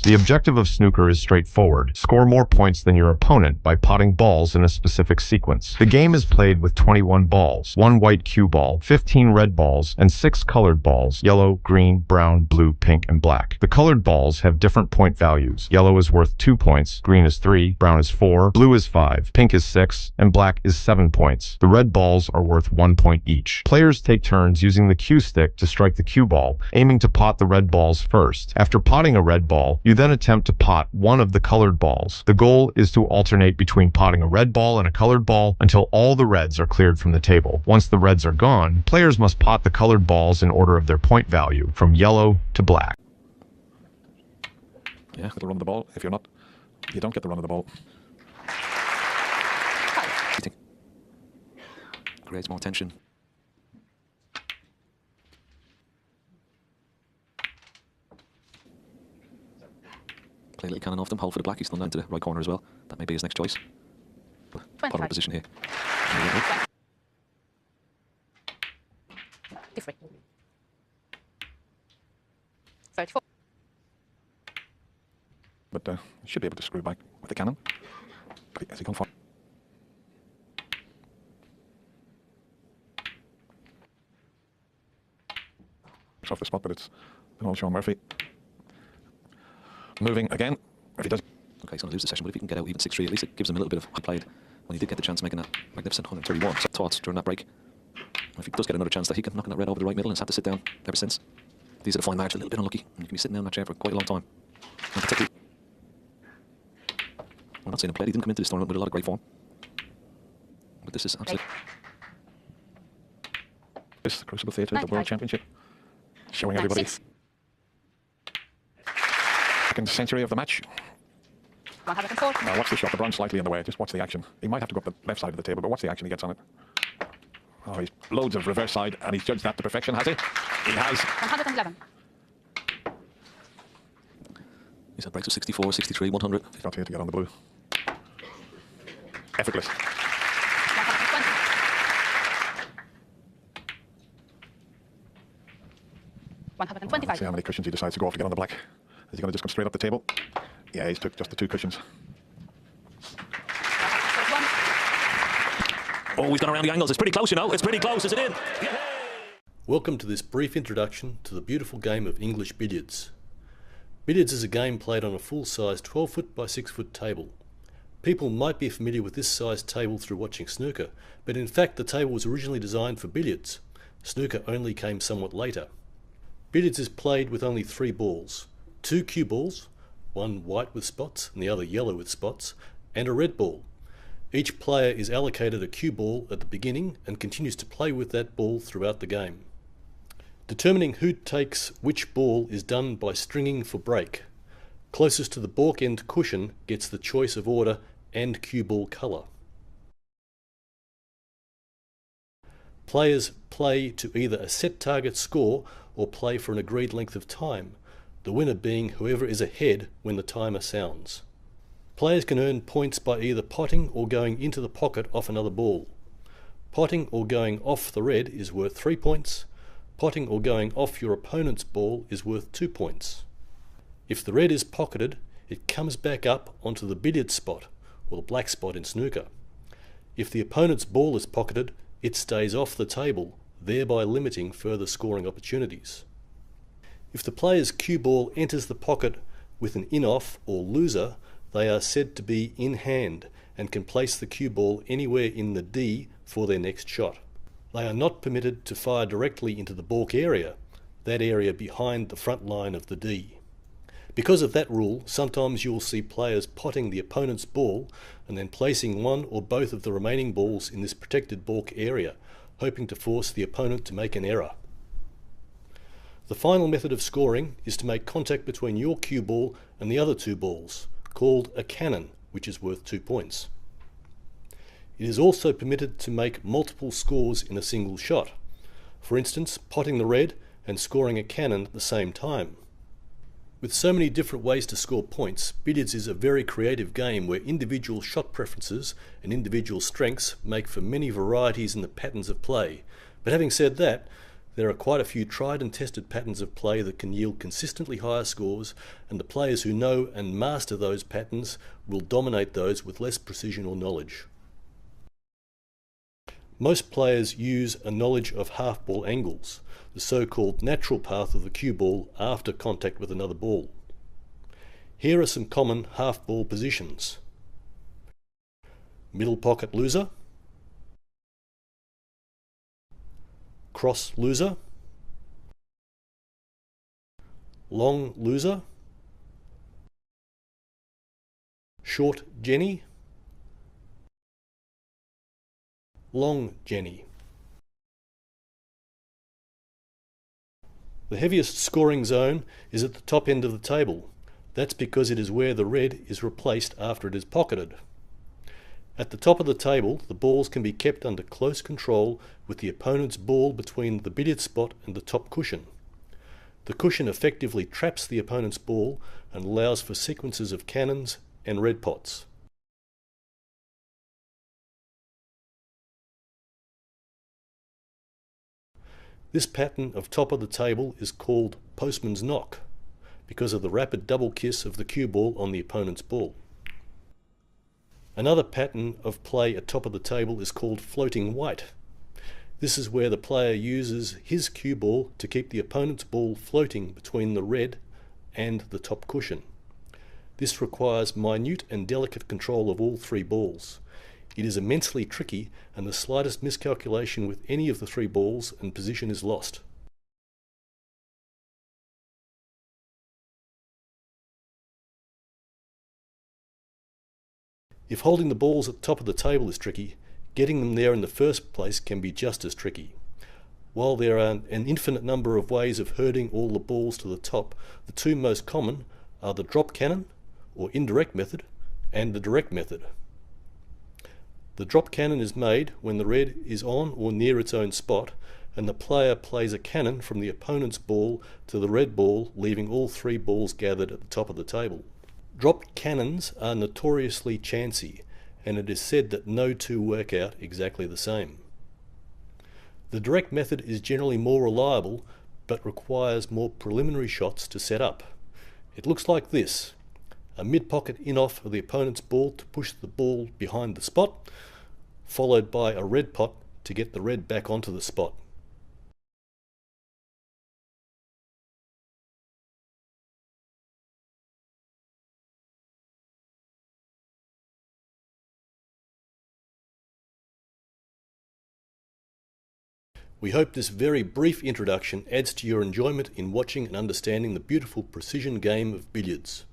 The objective of snooker is straightforward. Score more points than your opponent by potting balls in a specific sequence. The game is played with 21 balls, 1 white cue ball, 15 red balls, and 6 colored balls, yellow, green, brown, blue, pink, and black. The colored balls have different point values. Yellow is worth 2 points, green is 3, brown is 4, blue is 5, pink is 6, and black is 7 points. The red balls are worth 1 point each. Players take turns using the cue stick to strike the cue ball, aiming to pot the red balls first. After potting a red ball, you then attempt to pot one of the colored balls. The goal is to alternate between potting a red ball and a colored ball until all the reds are cleared from the table. Once the reds are gone, players must pot the colored balls in order of their point value, from yellow to black. Yeah, get the run of the ball. If you're not, you don't get the run of the ball. Creates more tension. Play a little cannon off them, hold for the black. He's done down to the right corner as well. That may be his next choice. Potter position here. Different. 34. But you should be able to screw back with the cannon. As he comes forward. Off the spot, but it's been all Sean Murphy. Moving again. If he does. Okay, he's going to lose the session, but if he can get out even 6-3, at least it gives him a little bit of high played when he did get the chance making that magnificent 131. So thoughts during that break. If he does get another chance that he can knock that red over the right middle and has had to sit down ever since. These are the fine marks, a little bit unlucky. And you can be sitting down in that chair for quite a long time. And particularly, I'm not saying him play, he didn't come into this tournament with a lot of great form. But this is absolutely. This is the Crucible Theatre, the World Championship. Showing everybody. Second century of the match. 104. Now watch the shot, the brown's slightly in the way, just watch the action. He might have to go up the left side of the table, but watch the action he gets on it. Oh, he's loads of reverse side, and he's judged that to perfection, has he? He has. 111. He's had breaks of 64, 63, 100. He's got here to get on the blue. Effortless. 125. Let's see how many cushions he decides to go off to get on the black. Is he going to just come straight up the table? Yeah, he's took just the 2 cushions. Oh, he's gone around the angles. It's pretty close, you know. It's pretty close. Is it in? Yeah. Welcome to this brief introduction to the beautiful game of English billiards. Billiards is a game played on a full-size 12-foot by 6-foot table. People might be familiar with this size table through watching snooker, but in fact the table was originally designed for billiards. Snooker only came somewhat later. Billiards is played with only 3 balls, 2 cue balls, one white with spots and the other yellow with spots, and a red ball. Each player is allocated a cue ball at the beginning and continues to play with that ball throughout the game. Determining who takes which ball is done by stringing for break. Closest to the balk end cushion gets the choice of order and cue ball colour. Players play to either a set target score or play for an agreed length of time, the winner being whoever is ahead when the timer sounds. Players can earn points by either potting or going into the pocket off another ball. Potting or going off the red is worth 3 points. Potting or going off your opponent's ball is worth 2 points. If the red is pocketed, it comes back up onto the billiard spot, or the black spot in snooker. If the opponent's ball is pocketed, it stays off the table, thereby limiting further scoring opportunities. If the player's cue ball enters the pocket with an in-off or loser, they are said to be in hand and can place the cue ball anywhere in the D for their next shot. They are not permitted to fire directly into the balk area, that area behind the front line of the D. Because of that rule, sometimes you will see players potting the opponent's ball and then placing one or both of the remaining balls in this protected balk area, hoping to force the opponent to make an error. The final method of scoring is to make contact between your cue ball and the other 2 balls, called a cannon, which is worth 2 points. It is also permitted to make multiple scores in a single shot. For instance, potting the red and scoring a cannon at the same time. With so many different ways to score points, billiards is a very creative game where individual shot preferences and individual strengths make for many varieties in the patterns of play. But having said that, There are quite a few tried and tested patterns of play that can yield consistently higher scores, and the players who know and master those patterns will dominate those with less precision or knowledge. Most players use a knowledge of half-ball angles, the so-called natural path of the cue ball after contact with another ball. Here are some common half-ball positions. Middle pocket loser, cross loser, long loser, short Jenny, long Jenny. The heaviest scoring zone is at the top end of the table. That's because it is where the red is replaced after it is pocketed. At the top of the table, the balls can be kept under close control with the opponent's ball between the billiard spot and the top cushion. The cushion effectively traps the opponent's ball and allows for sequences of cannons and red pots. This pattern of top of the table is called postman's knock because of the rapid double kiss of the cue ball on the opponent's ball. Another pattern of play at top of the table is called floating white. This is where the player uses his cue ball to keep the opponent's ball floating between the red and the top cushion. This requires minute and delicate control of all three balls. It is immensely tricky, and the slightest miscalculation with any of the three balls and position is lost. If holding the balls at the top of the table is tricky, getting them there in the first place can be just as tricky. While there are an infinite number of ways of herding all the balls to the top, the two most common are the drop cannon, or indirect method, and the direct method. The drop cannon is made when the red is on or near its own spot, and the player plays a cannon from the opponent's ball to the red ball, leaving all three balls gathered at the top of the table. Drop cannons are notoriously chancy, and it is said that no two work out exactly the same. The direct method is generally more reliable, but requires more preliminary shots to set up. It looks like this: a mid-pocket in-off of the opponent's ball to push the ball behind the spot, followed by a red pot to get the red back onto the spot. We hope this very brief introduction adds to your enjoyment in watching and understanding the beautiful precision game of billiards.